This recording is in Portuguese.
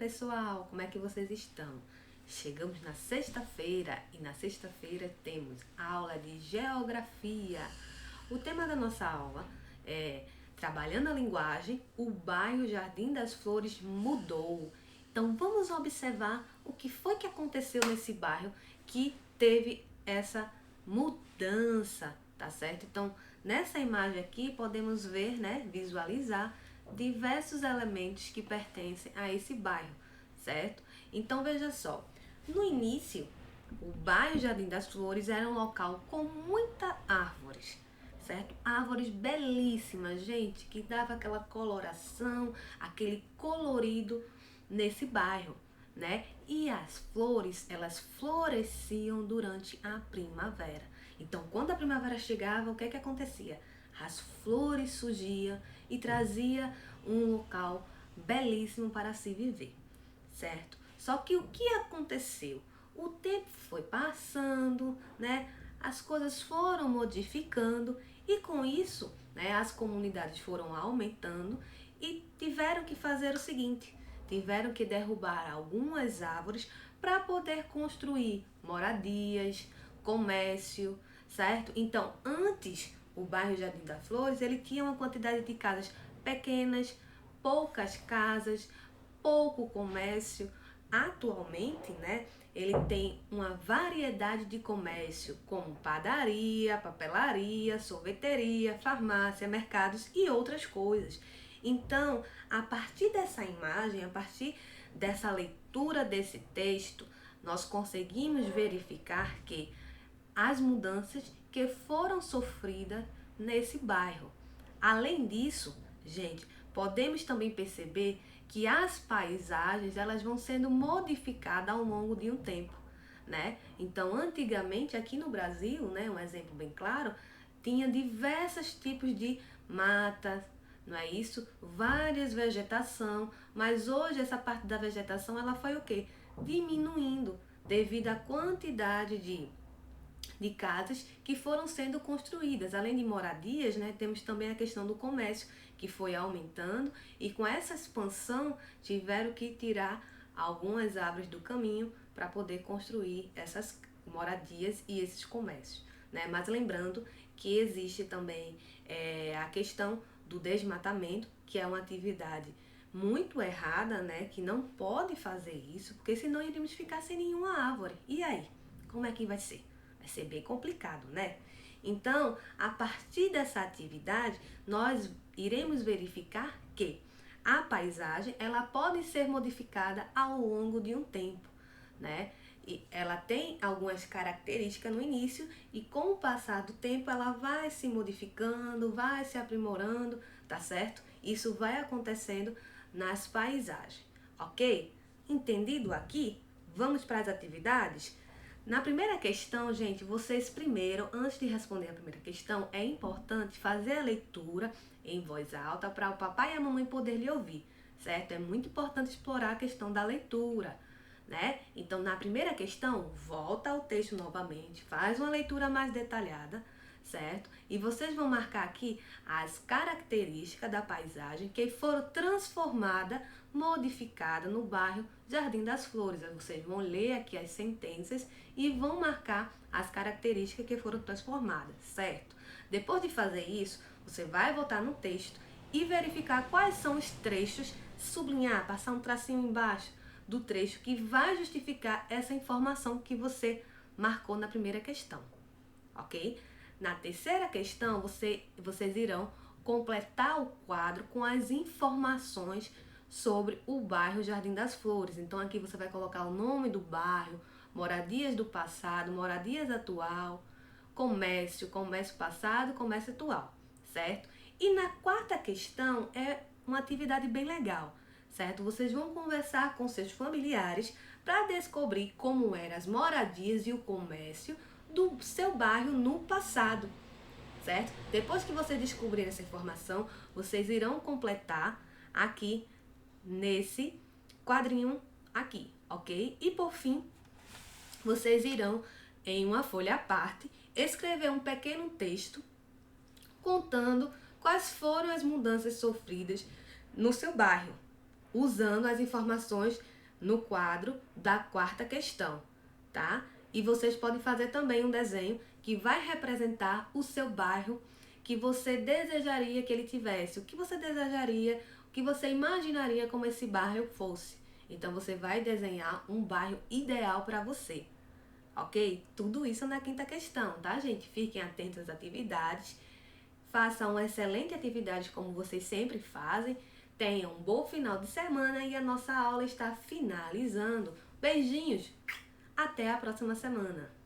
pessoal, como é que vocês estão? Chegamos na sexta-feira e na sexta-feira temos aula de geografia. O tema da nossa aula é Trabalhando a linguagem, o bairro Jardim das Flores mudou. Então vamos observar o que foi que aconteceu nesse bairro que teve essa mudança, tá certo? Então nessa imagem aqui podemos ver, visualizar diversos elementos que pertencem a esse bairro, certo? Então veja só, no início, o bairro Jardim das Flores era um local com muitas árvores, certo? Árvores belíssimas, gente, que dava aquela coloração, aquele colorido nesse bairro, né? E as flores, elas floresciam durante a primavera. Então, quando a primavera chegava, o que é que acontecia? As flores surgiam e trazia um local belíssimo para se viver, certo? Só que o que aconteceu? O tempo foi passando, né? As coisas foram modificando e com isso, né, as comunidades foram aumentando e tiveram que fazer o seguinte: tiveram que derrubar algumas árvores para poder construir moradias, comércio, certo? Então, antes, o bairro Jardim das Flores, ele tinha uma quantidade de casas pequenas, poucas casas, pouco comércio. Atualmente, né, ele tem uma variedade de comércio, como padaria, papelaria, sorveteria, farmácia, mercados e outras coisas. Então, a partir dessa imagem, a partir dessa leitura desse texto, nós conseguimos verificar que as mudanças que foram sofridas nesse bairro. Além disso, gente, podemos também perceber que as paisagens elas vão sendo modificadas ao longo de um tempo, né? Então, antigamente aqui no Brasil, né, um exemplo bem claro, tinha diversos tipos de matas, não é isso? Várias vegetação, mas hoje essa parte da vegetação ela foi o quê? Diminuindo devido à quantidade de casas que foram sendo construídas. Além de moradias, né, temos também a questão do comércio, que foi aumentando, e com essa expansão tiveram que tirar algumas árvores do caminho para poder construir essas moradias e esses comércios, né? Mas lembrando que existe também a questão do desmatamento, que é uma atividade muito errada, né? Que não pode fazer isso, porque senão iríamos ficar sem nenhuma árvore. E aí? Como é que vai ser? Vai ser bem complicado, né? Então, a partir dessa atividade, nós iremos verificar que a paisagem ela pode ser modificada ao longo de um tempo, né? E ela tem algumas características no início e com o passar do tempo ela vai se modificando, vai se aprimorando, tá certo? Isso vai acontecendo nas paisagens, ok? Entendido aqui? Vamos para as atividades? Na primeira questão, gente, vocês primeiro, antes de responder a primeira questão, é importante fazer a leitura em voz alta para o papai e a mamãe poder lhe ouvir, certo? É muito importante explorar a questão da leitura, né? Então, na primeira questão, volta ao texto novamente, faz uma leitura mais detalhada, certo? E vocês vão marcar aqui as características da paisagem que foram transformadas, modificadas no bairro Jardim das Flores. Vocês vão ler aqui as sentenças e vão marcar as características que foram transformadas, certo? Depois de fazer isso, você vai voltar no texto e verificar quais são os trechos, sublinhar, passar um tracinho embaixo do trecho que vai justificar essa informação que você marcou na primeira questão, ok? Na terceira questão, vocês irão completar o quadro com as informações sobre o bairro Jardim das Flores. Então aqui você vai colocar o nome do bairro, moradias do passado, moradias atual, comércio passado, comércio atual, certo? E na quarta questão é uma atividade bem legal, certo? Vocês vão conversar com seus familiares para descobrir como eram as moradias e o comércio do seu bairro no passado, certo? Depois que vocês descobrirem essa informação, vocês irão completar aqui nesse quadrinho aqui, ok? E por fim, vocês irão, em uma folha à parte, escrever um pequeno texto contando quais foram as mudanças sofridas no seu bairro, usando as informações no quadro da quarta questão, tá? E vocês podem fazer também um desenho que vai representar o seu bairro que você desejaria que ele tivesse, o que você desejaria, o que você imaginaria como esse bairro fosse. Então você vai desenhar um bairro ideal para você, ok? Tudo isso na quinta questão, tá, gente? Fiquem atentos às atividades, façam uma excelente atividade como vocês sempre fazem, tenham um bom final de semana e a nossa aula está finalizando. Beijinhos, até a próxima semana!